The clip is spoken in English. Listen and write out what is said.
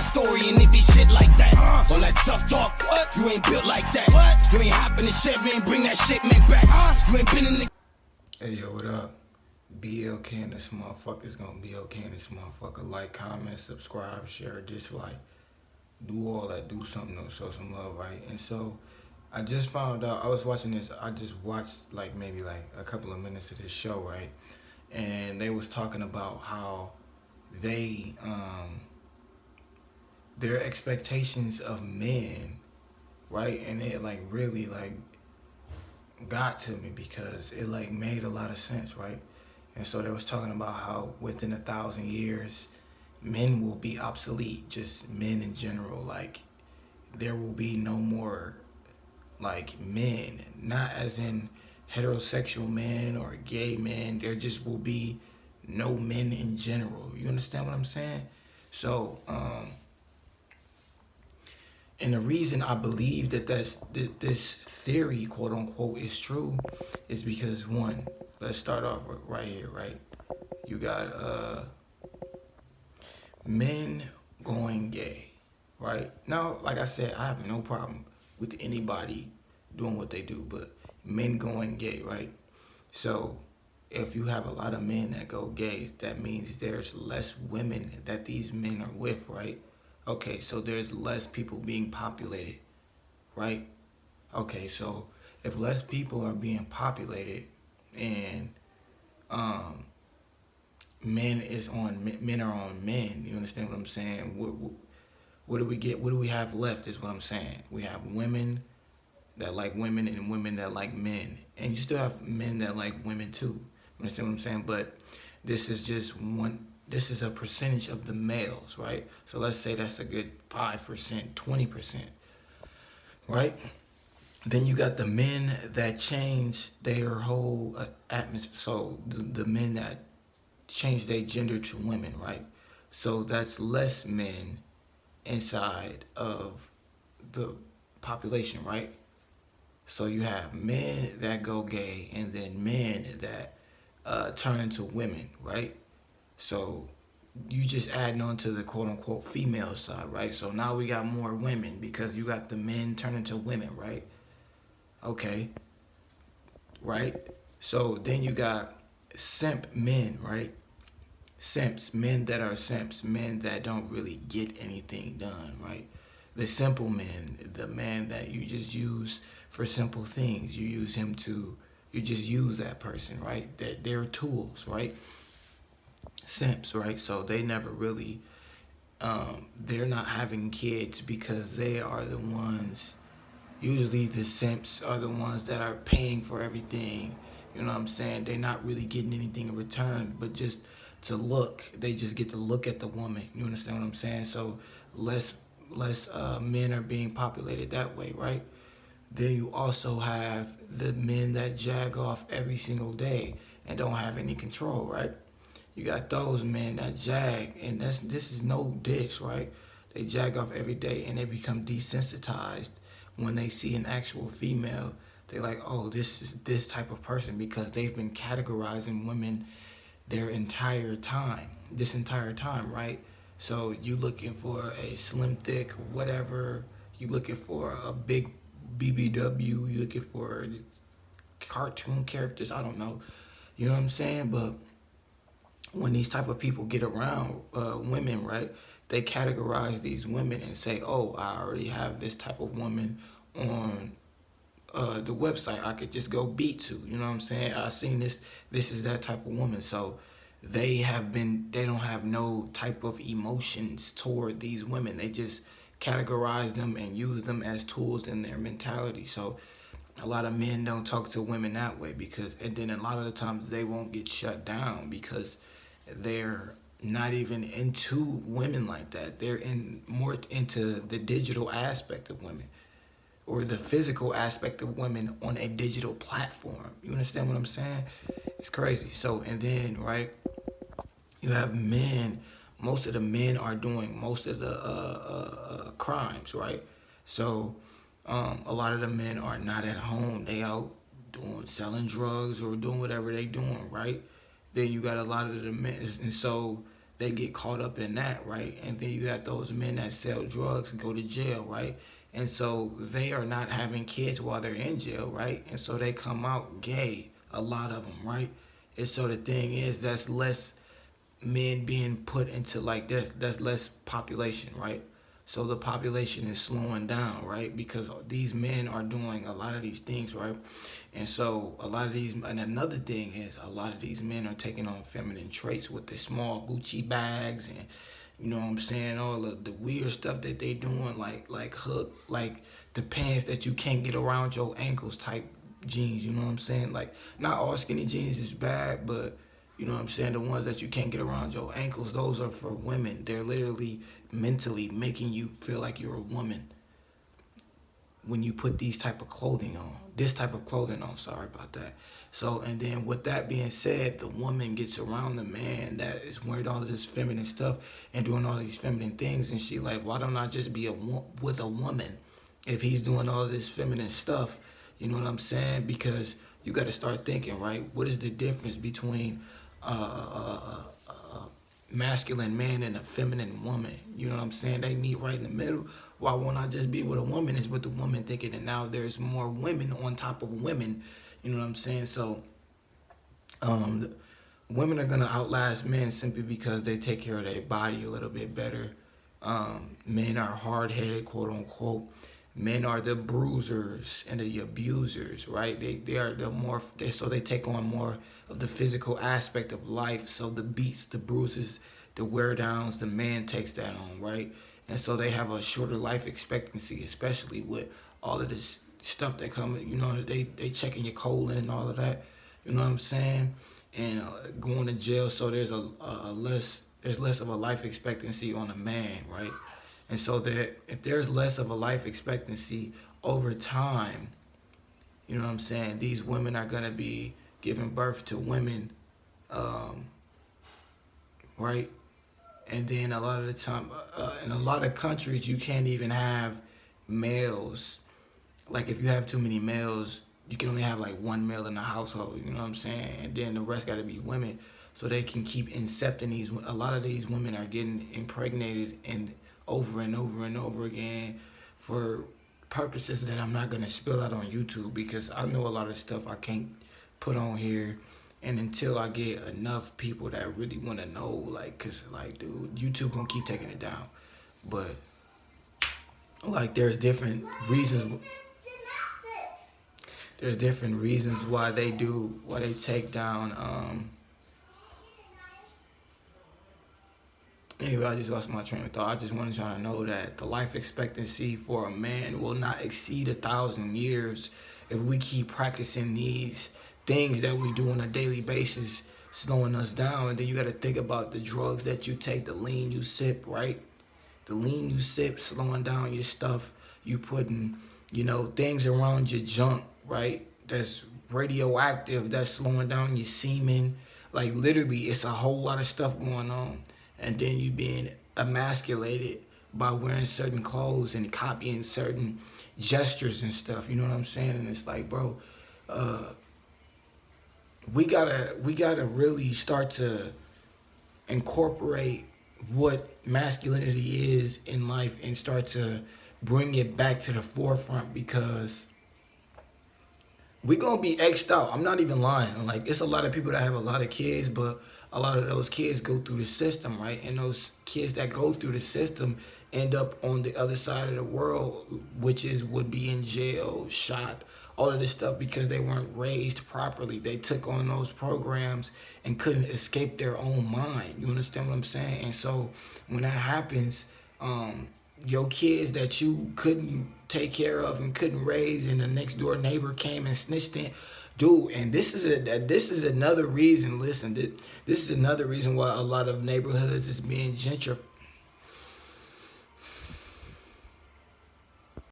story and it be shit like that. All that tough talk, what? You ain't built like that. What? You ain't hopping the shit, man, bring that shit, man, back. You ain't been in the... Hey, yo, what up? BLK and this motherfucker's gonna be okay in this motherfucker. Like, comment, subscribe, share, dislike. Do all that. Do something to show some love, right? And so, I just found out, I was watching this, I just watched maybe a couple of minutes of this show, right? And they was talking about how they, their expectations of men, right? And it really got to me because it made a lot of sense, right? And so they was talking about how within 1,000 years, men will be obsolete, just men in general. There will be no more men, not as in heterosexual men or gay men. There just will be no men in general. You understand what I'm saying? So, and the reason I believe that this theory, quote unquote, is true is because, one, let's start off right here, right? You got men going gay, right? Now, like I said, I have no problem with anybody doing what they do, but men going gay, right? So if you have a lot of men that go gay, that means there's less women that these men are with, right? Okay, so there's less people being populated, right? Okay, so if less people are being populated and men are on men, you understand what I'm saying? What do we get? What do we have left is what I'm saying. We have women that like women and women that like men. And you still have men that like women too. You understand what I'm saying? But this is just this is a percentage of the males, right? So let's say that's a good 5%, 20%, right? Then you got the men that change their whole atmosphere. So the men that change their gender to women, right? So that's less men inside of the population, right? So you have men that go gay and then men that turn into women, right? So you just adding on to the quote unquote female side, right? So now we got more women because you got the men turning to women, right? Okay, right? So then you got simp men, right? Simps, men that are simps, men that don't really get anything done, right? The simple men, the man that you just use for simple things. You just use that person, right? That they're tools, right? Simps, right? So they never really, they're not having kids because they are the ones, usually the simps are the ones that are paying for everything. You know what I'm saying? They're not really getting anything in return, but just to look. They just get to look at the woman. You understand what I'm saying? So less men are being populated that way, right? Then you also have the men that jag off every single day and don't have any control, right? You got those men that jag, and this is no dish, right? They jag off every day and they become desensitized when they see an actual female. They like, oh, this is this type of person because they've been categorizing women this entire time, right? So you looking for a slim, thick, whatever. You looking for a big BBW. You looking for cartoon characters. I don't know. You know what I'm saying? But when these type of people get around women, right, they categorize these women and say, oh, I already have this type of woman on the website I could just go beat to. You know what I'm saying? I seen this is that type of woman. So they don't have no type of emotions toward these women. They just categorize them and use them as tools in their mentality. So a lot of men don't talk to women that way and then a lot of the times they won't get shut down because they're not even into women like that. They're more into the digital aspect of women or the physical aspect of women on a digital platform. You understand what I'm saying? It's crazy. So, and then, right, you have men, most of the men are doing most of the crimes, right? So, a lot of the men are not at home. They out selling drugs or doing whatever they doing, right? Then you got a lot of the men, and so they get caught up in that, right? And then you got those men that sell drugs and go to jail, right? And so they are not having kids while they're in jail, right? And so they come out gay, a lot of them, right? And so the thing is, that's less men being put into, like, that's less population, right? So the population is slowing down, right? Because these men are doing a lot of these things, right? And so a lot of these, and another thing is, a lot of these men are taking on feminine traits with the small Gucci bags and, you know what I'm saying, all of the weird stuff that they doing, like hook, like the pants that you can't get around your ankles type jeans, you know what I'm saying? Like, not all skinny jeans is bad, but you know what I'm saying, the ones that you can't get around your ankles, those are for women. They're literally mentally making you feel like you're a woman when you put these type of clothing on, this type of clothing on, sorry about that. So, and then with that being said, the woman gets around the man that is wearing all of this feminine stuff and doing all these feminine things, and she like, why don't I just be with a woman if he's doing all of this feminine stuff? You know what I'm saying? Because you got to start thinking, right? What is the difference between masculine man and a feminine woman? You know what I'm saying? They meet right in the middle. Why won't I just be with a woman? Is with the woman thinking that now there's more women on top of women. You know what I'm saying? So women are gonna outlast men simply because they take care of their body a little bit better. Men are hard-headed, quote unquote. Men are the bruisers and the abusers, right? They are the more, so they take on more of the physical aspect of life. So the beats, the bruises, the wear downs, the man takes that on, right? And so they have a shorter life expectancy, especially with all of this stuff that come, you know, they checking your colon and all of that, you know what I'm saying? And going to jail, so there's there's less of a life expectancy on a man, right? And so that if there's less of a life expectancy over time, you know what I'm saying, these women are gonna be giving birth to women, right? And then a lot of the time, in a lot of countries, you can't even have males. Like, if you have too many males, you can only have like one male in the household, you know what I'm saying? And then the rest got to be women, so they can keep incepting these. A lot of these women are getting impregnated and over and over and over again for purposes that I'm not going to spill out on YouTube, because I know a lot of stuff I can't put on here. And until I get enough people that really want to know, like, cause like, dude, YouTube gonna keep taking it down. But like, there's different reasons. There's different reasons why they take down. Anyway, I just lost my train of thought. I just wanted y'all to know that the life expectancy for a man will not exceed 1,000 years if we keep practicing these things that we do on a daily basis, slowing us down. And then you got to think about the drugs that you take, the lean you sip, right? The lean you sip, slowing down your stuff. You putting, you know, things around your junk, right? That's radioactive, that's slowing down your semen. Like, literally, it's a whole lot of stuff going on. And then you being emasculated by wearing certain clothes and copying certain gestures and stuff. You know what I'm saying? And it's like, bro, we gotta really start to incorporate what masculinity is in life and start to bring it back to the forefront, because we gonna be X'd out. I'm not even lying. Like, it's a lot of people that have a lot of kids, but a lot of those kids go through the system, right? And those kids that go through the system end up on the other side of the world, which would be in jail, shot, all of this stuff, because they weren't raised properly. They took on those programs and couldn't escape their own mind. You understand what I'm saying? And so when that happens, your kids that you couldn't take care of and couldn't raise, and the next door neighbor came and snitched in, dude. And this is another reason. Listen, this is another reason why a lot of neighborhoods is being gentrified.